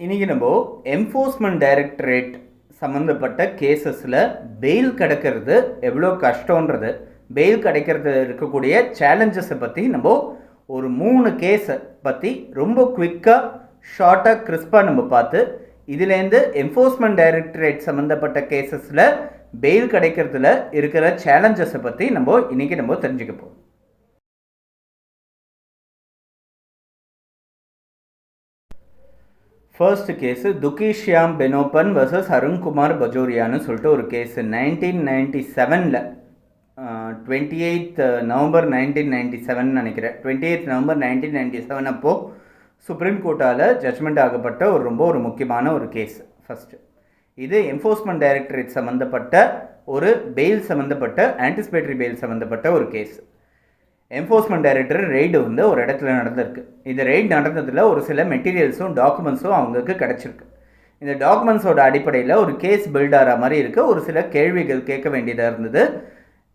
இன்றைக்கி நம்ம enforcement directorate சம்மந்தப்பட்ட கேசஸில் பெயில் கிடைக்கிறது எவ்வளோ கஷ்டன்றது, பெயில் கிடைக்கிறது இருக்கக்கூடிய சேலஞ்சஸை பற்றி நம்ம ஒரு 3 கேஸை பற்றி ரொம்ப குவிக்காக ஷார்ட்டாக கிறிஸ்பாக நம்ம பார்த்து இதுலேருந்து என்ஃபோர்ஸ்மெண்ட் டைரக்டரேட் சம்மந்தப்பட்ட கேசஸில் பெயில் கிடைக்கிறதுல இருக்கிற சேலஞ்சஸை பற்றி இன்றைக்கி நம்ம தெரிஞ்சுக்க போகிறோம். ஃபர்ஸ்ட் கேஸு துக்கிஷியாம் பெனோபன் வர்சஸ் அருண்குமார் பஜோரியான்னு சொல்லிட்டு ஒரு கேஸு 1997 28 நவம்பர் 1997 நினைக்கிறேன். 28 நவம்பர் 1997 அப்போது சுப்ரீம் கோர்ட்டால் ஜட்ஜ்மெண்ட் ஆகப்பட்ட ஒரு முக்கியமான ஒரு கேஸ். ஃபஸ்ட்டு இது என்ஃபோர்ஸ்மெண்ட் டைரக்டரேட் சம்மந்தப்பட்ட ஒரு பெயில் சம்மந்தப்பட்ட ஆன்டிசிபேட்டரி பெயில் சம்மந்தப்பட்ட ஒரு கேஸ். என்ஃபோர்ஸ்மெண்ட் டைரக்டர் ரெய்டு ஒரு இடத்துல நடந்திருக்கு. இந்த ரெய்டு நடந்ததில் ஒரு சில மெட்டீரியல்ஸும் டாக்குமெண்ட்ஸும் அவங்களுக்கு கிடச்சிருக்கு. இந்த டாக்குமெண்ட்ஸோட அடிப்படையில் ஒரு கேஸ் பில்ட் ஆகிற மாதிரி இருக்குது. ஒரு சில கேள்விகள் கேட்க வேண்டியதாக இருந்தது.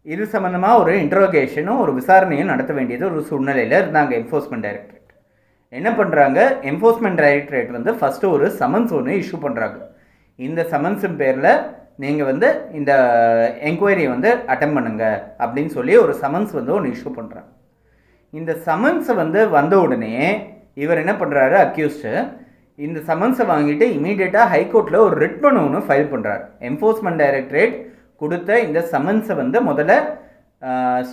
இது சம்மந்தமாக ஒரு இன்ட்ரோகேஷனும் ஒரு விசாரணையும் நடத்த வேண்டியது ஒரு சூழ்நிலையில் இருந்தாங்க. என்ஃபோர்ஸ்மெண்ட் டைரக்டரேட் என்ன பண்ணுறாங்க, என்ஃபோர்ஸ்மெண்ட் டைரக்டரேட் ஃபஸ்ட்டு ஒரு சமன்ஸ் ஒன்று இஷ்யூ பண்ணுறாங்க. இந்த சமன்ஸின் பேரில் நீங்கள் இந்த என்கொயரியை அட்டெம்ட் பண்ணுங்க அப்படின்னு சொல்லி ஒரு சமன்ஸ் ஒன்று இஷ்யூ பண்ணுறாங்க. இந்த சமன்ஸை வந்த உடனே இவர் என்ன பண்ணுறாரு, அக்யூஸ்டு இந்த சமன்ஸை வாங்கிட்டு இமீடியட்டாக ஹைகோர்ட்டில் ஒரு ரிட் மனு ஒன்று ஃபைல் பண்ணுறாரு. என்ஃபோர்ஸ்மெண்ட் டைரக்டரேட் கொடுத்த இந்த சமன்ஸை முதல்ல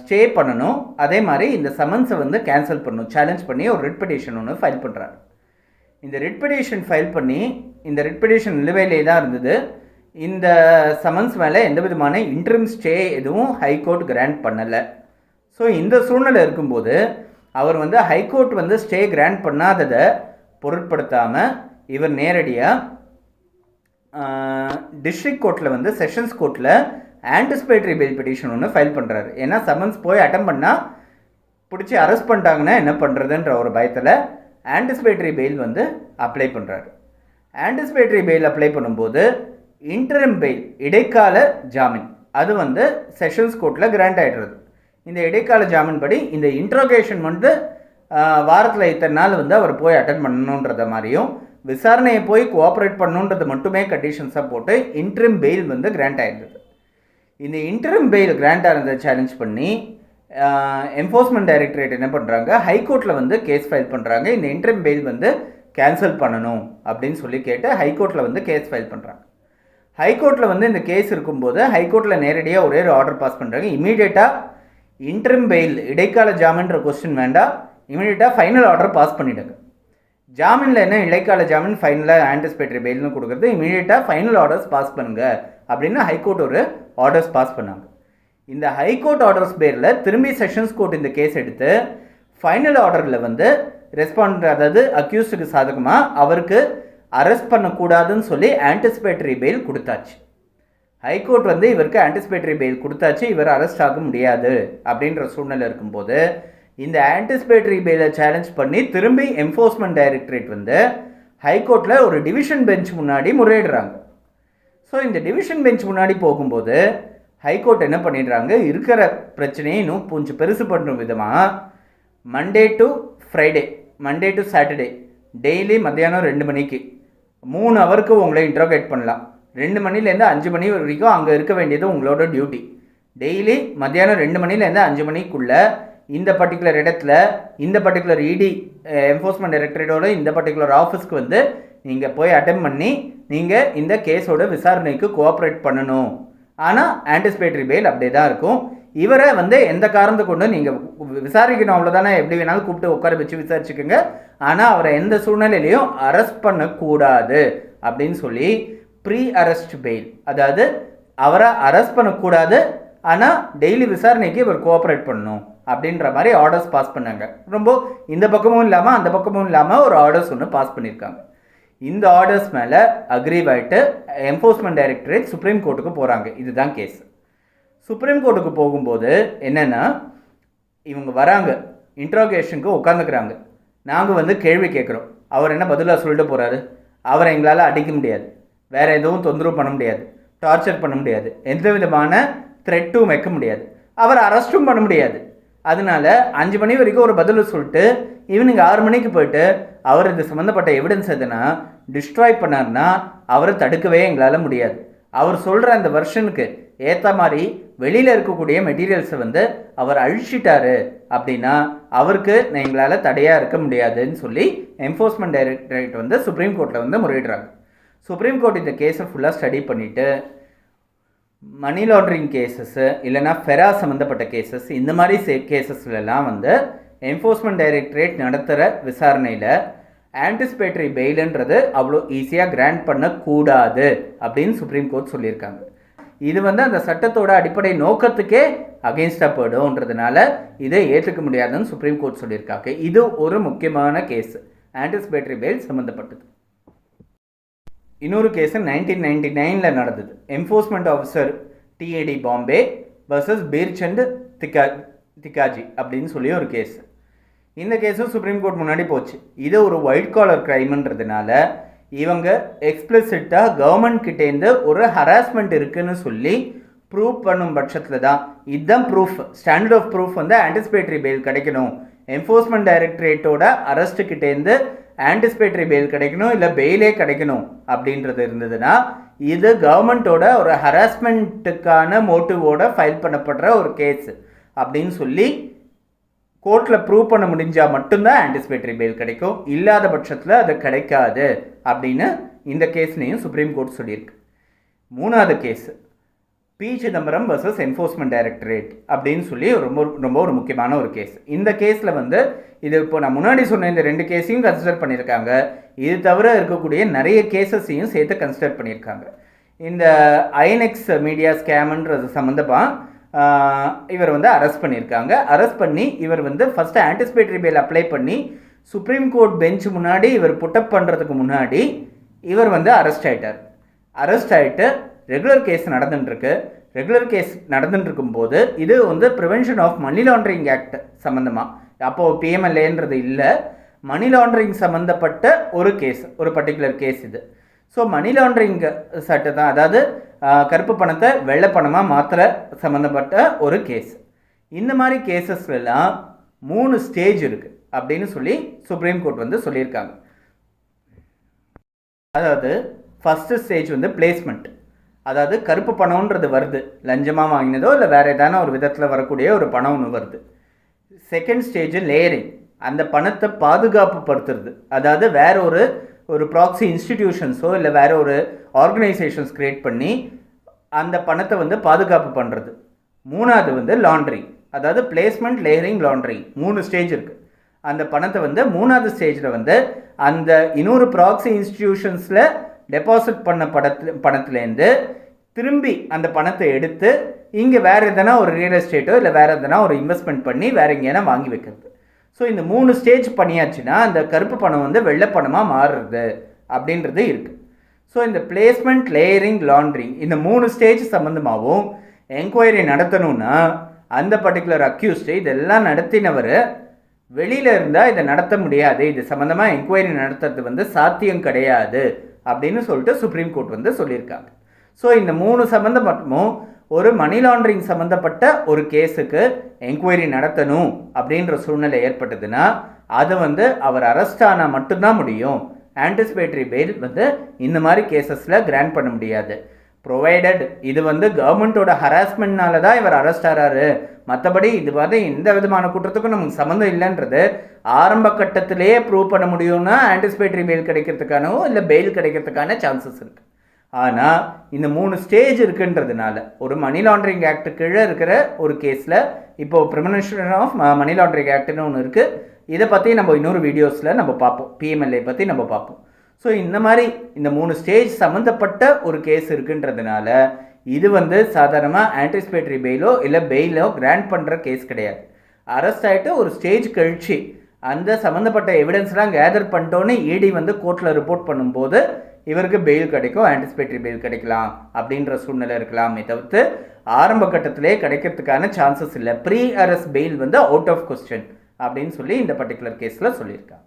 ஸ்டே பண்ணணும், அதே மாதிரி இந்த சமன்ஸை கேன்சல் பண்ணணும், சேலஞ்ச் பண்ணி ஒரு ரிட் பெட்டிஷன் ஒன்று ஃபைல் பண்ணுறாரு. இந்த ரிட் பெட்டிஷன் ஃபைல் பண்ணி இந்த ரிட் பெட்டிஷன் நிலுவையிலே தான் இருந்தது. இந்த சமன்ஸ் மேலே எந்த விதமான இன்ட்ரிம் ஸ்டே எதுவும் ஹைகோர்ட் கிராண்ட் பண்ணலை. ஸோ இந்த சூழ்நிலை இருக்கும்போது அவர் ஹைகோர்ட் ஸ்டே கிராண்ட் பண்ணாததை பொருட்படுத்தாமல் இவர் நேரடியாக டிஸ்ட்ரிக்ட் கோர்ட்டில் செஷன்ஸ் கோர்ட்டில் ஆன்டிசிபேட்டரி பெயில் பெட்டிஷன் ஒன்று ஃபைல் பண்ணுறாரு. ஏன்னா சமன்ஸ் போய் அட்டன் பண்ணால் பிடிச்சி அரெஸ்ட் பண்ணிட்டாங்கன்னா என்ன பண்ணுறதுன்ற ஒரு பயத்தில் ஆன்டிசிபேட்டரி பெயில் அப்ளை பண்ணுறாரு. ஆன்டிசிபேட்டரி பெயில் அப்ளை பண்ணும்போது இன்டரிம் பெயில் இடைக்கால ஜாமீன் அது செஷன்ஸ் கோர்ட்டில் கிராண்ட் ஆகிடுறது. இந்த இடைக்கால ஜாமீன் படி இந்த இன்ட்ரோகேஷன் வாரத்தில் இத்தனை நாள் அவர் போய் அட்டன் பண்ணணுன்றத மாதிரியும் விசாரணையை போய் கோஆப்ரேட் பண்ணணுன்றது மட்டுமே கண்டிஷன்ஸாக போட்டு இன்டரிம் பெயில் கிராண்ட் ஆகிடுது. இந்த இன்டரிம் பெயில் கிராண்ட் ஆனதை சேலஞ்ச் பண்ணி என்ஃபோர்ஸ்மெண்ட் டைரக்டரேட் என்ன பண்ணுறாங்க, ஹைகோர்ட்டில் கேஸ் ஃபைல் பண்ணுறாங்க. இந்த இன்டரிம் பெயில் கேன்சல் பண்ணணும் அப்படின்னு சொல்லி கேட்டு ஹைகோர்ட்டில் கேஸ் ஃபைல் பண்ணுறாங்க. ஹைகோர்ட்டில் இந்த கேஸ் இருக்கும்போது ஹைகோர்ட்டில் நேரடியாக ஒரே ஒரு ஆர்டர் பாஸ் பண்ணுறாங்க. இமீடியட்டாக இன்டரிம் பெயில் இடைக்கால ஜாமீன்ற கொஸ்டின் வேண்டாம், இமீடியட்டாக ஃபைனல் ஆர்டர் பாஸ் பண்ணிவிடுங்க. ஜாமீனில் என்ன இடைக்கால ஜாமீன் ஃபைனலாக ஆன்டிசிபேட்டரி பெயில்னு கொடுக்குறது, இமீடியட்டாக ஃபைனல் ஆர்டர்ஸ் பாஸ் பண்ணுங்கள் அப்படின்னு ஹைகோர்ட் ஒரு ஆர்டர்ஸ் பாஸ் பண்ணாங்க. இந்த ஹைகோர்ட் ஆர்டர்ஸ் பேரில் திரும்பி செஷன்ஸ் கோர்ட் இந்த கேஸ் எடுத்து ஃபைனல் ஆர்டரில் ரெஸ்பாண்ட் அதாவது அக்யூஸ்டுக்கு சாதகமாக அவருக்கு அரெஸ்ட் பண்ணக்கூடாதுன்னு சொல்லி ஆன்டிசிபேட்டரி பெயில் கொடுத்தாச்சு. ஹைகோர்ட் இவருக்கு ஆன்டிசிபேட்டரி பெயில் கொடுத்தாச்சு, இவர் அரெஸ்ட் ஆக முடியாது அப்படின்ற சூழ்நிலை இருக்கும்போது இந்த ஆன்டிசிபேட்டரி பெயிலை சேலஞ்ச் பண்ணி திரும்பி என்ஃபோர்ஸ்மெண்ட் டைரக்டரேட் ஹைகோர்ட்டில் ஒரு டிவிஷன் பெஞ்ச் முன்னாடி முறையிடுறாங்க. ஸோ இந்த டிவிஷன் பெஞ்ச் முன்னாடி போகும்போது ஹைகோர்ட் என்ன பண்ணிடுறாங்க, இருக்கிற பிரச்சனையை இன்னும் கொஞ்சம் பெருசு பண்ணுற விதமாக Monday to Friday, Monday to Saturday daily மத்தியானம் 2 மணிக்கு 3 ஹவருக்கு உங்களை இன்ட்ரோகேட் பண்ணலாம். 2 மணிலேருந்து 5 மணி வரைக்கும் அங்கே இருக்க வேண்டியது உங்களோட டியூட்டி. டெய்லி மத்தியானம் 2 மணிலேருந்து 5 மணிக்குள்ளே இந்த பர்டிகுலர் இடத்துல இந்த பர்டிகுலர் இடி என்ஃபோர்ஸ்மெண்ட் டைரக்டரேட்டோட இந்த பர்டிகுலர் ஆஃபீஸ்க்கு நீங்கள் போய் அட்டெம்ட் பண்ணி நீங்கள் இந்த கேஸோட விசாரணைக்கு கோஆப்ரேட் பண்ணணும். ஆனால் ஆன்டிசிபேட்டரி பெயில் அப்படியே தான் இருக்கும். இவரை எந்த காரணத்தை கொண்டு நீங்கள் விசாரிக்கணும், அவ்வளோதானே, எப்படி வேணாலும் கூப்பிட்டு உட்கார வச்சு விசாரிச்சுக்கோங்க, ஆனால் அவரை எந்த சூழ்நிலையிலையும் அரெஸ்ட் பண்ணக்கூடாது அப்படின்னு சொல்லி ப்ரீ அரெஸ்ட் பெயில், அதாவது அவரை அரெஸ்ட் பண்ணக்கூடாது ஆனால் டெய்லி விசாரணைக்கு இவர் கோஆப்ரேட் பண்ணணும் அப்படின்ற மாதிரி ஆர்டர்ஸ் பாஸ் பண்ணாங்க. ரொம்ப இந்த பக்கமும் இல்லாமல் அந்த பக்கமும் இல்லாமல் ஒரு ஆர்டர்ஸ் ஒன்று பாஸ் பண்ணியிருக்காங்க. இந்த ஆர்டர்ஸ் மேலே அக்ரீவ் ஆகிட்டு என்ஃபோர்ஸ்மெண்ட் டைரக்டரேட் சுப்ரீம் கோர்ட்டுக்கு போகிறாங்க. இதுதான் கேஸ். சுப்ரீம் கோர்ட்டுக்கு போகும்போது என்னென்னா, இவங்க வராங்க, இன்ட்ரோகேஷனுக்கு உட்காந்துக்கிறாங்க. நாங்கள் கேள்வி கேட்குறோம். அவர் என்ன பதிலாக சொல்லிட்டு போகிறாரு, அவரை எங்களால் அடிக்க முடியாது, வேறு எதுவும் தொந்தரவு பண்ண முடியாது, டார்ச்சர் பண்ண முடியாது, எந்த விதமான த்ரெட்டும் வைக்க முடியாது, அவர் அரெஸ்ட்டும் பண்ண முடியாது. அதனால 5 மணி வரைக்கும் ஒரு பதில் சொல்லிட்டு ஈவினிங் 6 மணிக்கு போயிட்டு அவர் இது சம்மந்தப்பட்ட எவிடன்ஸ் எதுனா டிஸ்ட்ராய் பண்ணார்னா அவரை தடுக்கவே எங்களால் முடியாது. அவர் சொல்கிற அந்த வெர்ஷனுக்கு ஏற்ற மாதிரி வெளியில் இருக்கக்கூடிய மெட்டீரியல்ஸை வந்து அவர் அழிச்சிட்டாரு அப்படின்னா அவருக்கு எங்களால் தடையாக இருக்க முடியாதுன்னு சொல்லி என்ஃபோர்ஸ்மெண்ட் டைரக்டரேட் வந்து சுப்ரீம் கோர்ட்டில் வந்து முறையிடுறாங்க. சுப்ரீம் கோர்ட் இந்த கேஸை ஃபுல்லாக ஸ்டடி பண்ணிவிட்டு மணி லாண்ட்ரிங் கேசஸ்ஸு இல்லைனா ஃபெரா சம்மந்தப்பட்ட கேசஸ் இந்த மாதிரி கேசஸ்லாம் வந்து என்ஃபோர்ஸ்மெண்ட் டைரக்டரேட் நடத்துகிற விசாரணையில் ஆன்டிசிபேட்டரி பெயிலுன்றது அவ்வளோ ஈஸியாக கிராண்ட் பண்ணக்கூடாது அப்படின்னு சுப்ரீம் கோர்ட் சொல்லியிருக்காங்க. இது வந்து அந்த சட்டத்தோட அடிப்படை நோக்கத்துக்கே அகெயின்ஸ்டாக போய்டும்ன்றதுனால இதை ஏற்றுக்க முடியாதுன்னு சுப்ரீம் கோர்ட் சொல்லியிருக்காங்க. இது ஒரு முக்கியமான கேஸ், ஆன்டிசிபேட்டரி பெயில் சம்மந்தப்பட்டது. இன்னொரு கேஸு 1999 நடந்தது. என்ஃபோர்ஸ்மெண்ட் ஆஃபீஸர் டிஏடி பாம்பே வர்சஸ் பீர்சந்த் திகாஜி அப்படின்னு சொல்லி ஒரு கேஸு. இந்த கேஸும் சுப்ரீம் கோர்ட் முன்னாடி போச்சு. இது ஒரு ஒயிட் காலர் க்ரைம்ன்றதுனால இவங்க எக்ஸ்பிளிசிட்டாக கவர்மெண்ட் கிட்டேருந்து ஒரு ஹராஸ்மெண்ட் இருக்குதுன்னு சொல்லி ப்ரூவ் பண்ணும் பட்சத்தில் தான் இதுதான் ப்ரூஃப், ஸ்டாண்டர்ட் ஆஃப் ப்ரூஃப் வந்து ஆன்டிசிபேட்டரி பெயில் கிடைக்கணும், என்ஃபோர்ஸ்மெண்ட் டைரக்டரேட்டோட அரெஸ்ட்டுக்கிட்டேருந்து ஆன்டிசிபேட்டரி பெயில் கிடைக்கணும் இல்லை பெயிலே கிடைக்கணும் அப்படின்றது இருந்ததுன்னா இது கவர்மெண்ட்டோட ஒரு ஹராஸ்மெண்ட்டுக்கான மோட்டிவோட ஃபைல் பண்ணப்படுற ஒரு கேஸ் அப்படின்னு சொல்லி கோர்ட்டில் ப்ரூவ் பண்ண முடிஞ்சால் மட்டும்தான் ஆன்டிசிபேட்டரி பெயில் கிடைக்கும், இல்லாத பட்சத்தில் அது கிடைக்காது அப்படின்னு இந்த கேஸ்லேயும் சுப்ரீம் கோர்ட் சொல்லியிருக்கு. மூணாவது case P Chidambaram versus enforcement directorate அப்படின்னு சொல்லி ரொம்ப ஒரு முக்கியமான ஒரு கேஸ். இந்த கேஸில் வந்து இது இப்போ நான் முன்னாடி சொன்ன இந்த 2 கேஸையும் கன்சிடர் பண்ணியிருக்காங்க. இது தவிர இருக்கக்கூடிய நிறைய கேசஸையும் சேர்த்து கன்சிடர் பண்ணியிருக்காங்க. இந்த ஐஎன்எக்ஸ் மீடியா ஸ்கேம்ன்றது சம்மந்தமாக இவர் வந்து அரெஸ்ட் பண்ணியிருக்காங்க. அரெஸ்ட் பண்ணி இவர் வந்து ஃபஸ்ட்டு ஆன்டிசிபேட்டரி பெயில் அப்ளை பண்ணி சுப்ரீம் கோர்ட் பெஞ்ச் முன்னாடி இவர் புட்டப் பண்ணுறதுக்கு முன்னாடி இவர் வந்து அரெஸ்ட் ஆகிட்டார். அரெஸ்ட் ஆகிட்டு ரெகுலர் கேஸ் நடந்துட்டுருக்கு. ரெகுலர் கேஸ் நடந்துட்டுருக்கும்போது இது வந்து prevention of money laundering act சம்மந்தமாக, அப்போது பிஎம்எல்ஏன்றது இல்லை, மணி லாண்ட்ரிங் சம்மந்தப்பட்ட ஒரு கேஸ், ஒரு பர்டிகுலர் கேஸ் இது. ஸோ மணி லாண்ட்ரிங் சட்டம் தான், அதாவது கருப்பு பணத்தை வெள்ளை பணமாக மாத்திர சம்மந்தப்பட்ட ஒரு கேஸ். இந்த மாதிரி கேசஸ்லாம் 3 ஸ்டேஜ் இருக்குது அப்படின்னு சொல்லி சுப்ரீம் கோர்ட் வந்து சொல்லியிருக்காங்க. அதாவது ஃபஸ்ட்டு ஸ்டேஜ் வந்து பிளேஸ்மெண்ட், அதாவது கருப்பு பணம்ன்றது வருது, லஞ்சமாக வாங்கினதோ இல்லை வேறு ஏதான ஒரு விதத்தில் வரக்கூடிய ஒரு பணம் ஒன்று வருது. செகண்ட் ஸ்டேஜ் லேயரிங், அந்த பணத்தை பாதுகாப்பு படுத்துறது, அதாவது வேற ஒரு ப்ராக்ஸி இன்ஸ்டிடியூஷன்ஸோ இல்லை வேற ஒரு ஆர்கனைசேஷன்ஸ் க்ரியேட் பண்ணி அந்த பணத்தை வந்து பாதுகாப்பு பண்ணுறது. மூணாவது வந்து லாண்ட்ரிங், அதாவது பிளேஸ்மெண்ட், லேயரிங், லாண்ட்ரிங் 3 ஸ்டேஜ் இருக்குது. அந்த பணத்தை வந்து மூணாவது ஸ்டேஜில் வந்து அந்த இன்னொரு ப்ராக்ஸி இன்ஸ்டிடியூஷன்ஸில் டெபாசிட் பண்ண பணத்துலேருந்து திரும்பி அந்த பணத்தை எடுத்து இங்கே வேறு எதனா ஒரு ரியல் எஸ்டேட்டோ இல்லை வேறு எதனா ஒரு இன்வெஸ்ட்மெண்ட் பண்ணி வேறு எங்கேனா வாங்கி வைக்கிறது. ஸோ இந்த 3 ஸ்டேஜ் பண்ணியாச்சுன்னா அந்த கருப்பு பணம் வந்து வெள்ளை பணமாக மாறுறது அப்படின்றது இருக்குது. ஸோ இந்த பிளேஸ்மெண்ட், லேயரிங், லாண்ட்ரிங் இந்த 3 ஸ்டேஜ் சம்மந்தமாகவும் என்கொயரி நடத்தணும்னா அந்த பர்டிகுலர் அக்யூஸ்டு இதெல்லாம் நடத்தினவர் வெளியில் இருந்தால் இதை நடத்த முடியாது, இது சம்மந்தமாக என்கொயரி நடத்துறது வந்து சாத்தியம் கிடையாது அப்படின்னு சொல்லிட்டு சுப்ரீம் கோர்ட் வந்து சொல்லியிருக்காங்க. ஸோ இந்த 3 சம்மந்தப்பட்டமும் ஒரு மணி லாண்ட்ரிங் சம்மந்தப்பட்ட ஒரு கேஸுக்கு என்கொயரி நடத்தணும் அப்படின்ற சூழ்நிலை ஏற்பட்டதுன்னா அது வந்து அவர் அரெஸ்ட் ஆனால் மட்டும்தான் முடியும். ஆன்டிசிபேட்டரி பெயில் வந்து இந்த மாதிரி கேசஸில் கிராண்ட் பண்ண முடியாது. ப்ரொவைடட் இது வந்து கவர்மெண்ட்டோட ஹராஸ்மெண்ட்னால தான் இவர் அரெஸ்ட் ஆகிறாரு, மற்றபடி இது வந்து எந்த விதமான குற்றத்துக்கும் நமக்கு சம்மந்தம் இல்லைன்றது ஆரம்ப கட்டத்திலேயே ப்ரூவ் பண்ண முடியும்னா ஆன்டிசிபேட்டரி பெயில் கிடைக்கிறதுக்கானோ இல்லை பெயில் கிடைக்கிறதுக்கான சான்சஸ் இருக்குது. ஆனால் இந்த 3 ஸ்டேஜ் இருக்குன்றதுனால ஒரு மணி லாண்ட்ரிங் ஆக்ட் கீழே இருக்கிற ஒரு கேஸில் இப்போது ப்ரிவென்ஷன் ஆஃப் மணி லாண்ட்ரிங் ஆக்ட்னு ஒன்று இருக்குது. இதை பற்றி நம்ம இன்னொரு வீடியோஸில் நம்ம பார்ப்போம், பிஎம்எல்ஏ பற்றி நம்ம பார்ப்போம். ஸோ இந்த மாதிரி இந்த 3 ஸ்டேஜ் சம்மந்தப்பட்ட ஒரு கேஸ் இருக்குன்றதுனால இது வந்து சாதாரணமாக ஆன்டிசிபேட்டரி பெயிலோ இல்லை பெயிலோ கிராண்ட் பண்ணுற கேஸ் கிடையாது. அரெஸ்ட் ஆகிட்டு ஒரு ஸ்டேஜ் கழிச்சு அந்த சம்மந்தப்பட்ட எவிடன்ஸ்லாம் கேதர் பண்ணிட்டோன்னு இடி வந்து கோர்ட்டில் ரிப்போர்ட் பண்ணும்போது இவருக்கு பெயில் கிடைக்கும், ஆன்டிசிபேட்டரி பெயில் கிடைக்கலாம் அப்படின்ற சூழ்நிலை இருக்கலாமே தவிர்த்து ஆரம்ப கட்டத்திலே கிடைக்கிறதுக்கான சான்சஸ் இல்லை. ப்ரீ அரெஸ்ட் பெயில் வந்து அவுட் ஆஃப் கொஸ்டின் அப்படின்னு சொல்லி இந்த பர்டிகுலர் கேஸில் சொல்லியிருக்காங்க.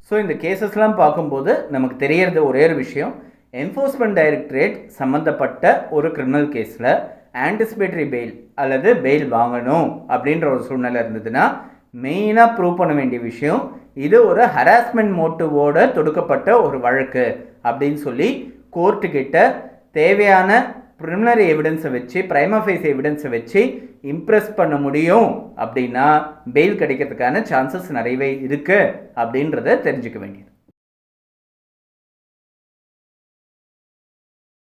ஸோ இந்த கேசஸ்லாம் பார்க்கும்போது நமக்கு தெரியறது ஒரே ஒரு விஷயம், என்ஃபோர்ஸ்மெண்ட் டைரக்டரேட் சம்மந்தப்பட்ட ஒரு கிரிமினல் கேஸில் ஆன்டிசிபேட்டரி பெயில் அல்லது பெயில் வாங்கணும் அப்படின்ற ஒரு சூழ்நிலை இருந்ததுன்னா மெயினாக ப்ரூவ் பண்ண வேண்டிய விஷயம் இது ஒரு ஹராஸ்மெண்ட் மோட்டிவோட தொடுக்கப்பட்ட ஒரு வழக்கு அப்படின்னு சொல்லி கோர்ட்டுக்கிட்ட தேவையான ப்ரிலிமினரி எவிடன்ஸை வச்சு பிரைமா ஃபேஸ் எவிடன்ஸை வச்சு இம்ப்ரெஸ் பண்ண முடியும் அப்படின்னா பெயில் கிடைக்கிறதுக்கான சான்சஸ் நிறையவே இருக்குது அப்படின்றத தெரிஞ்சுக்க வேண்டியது.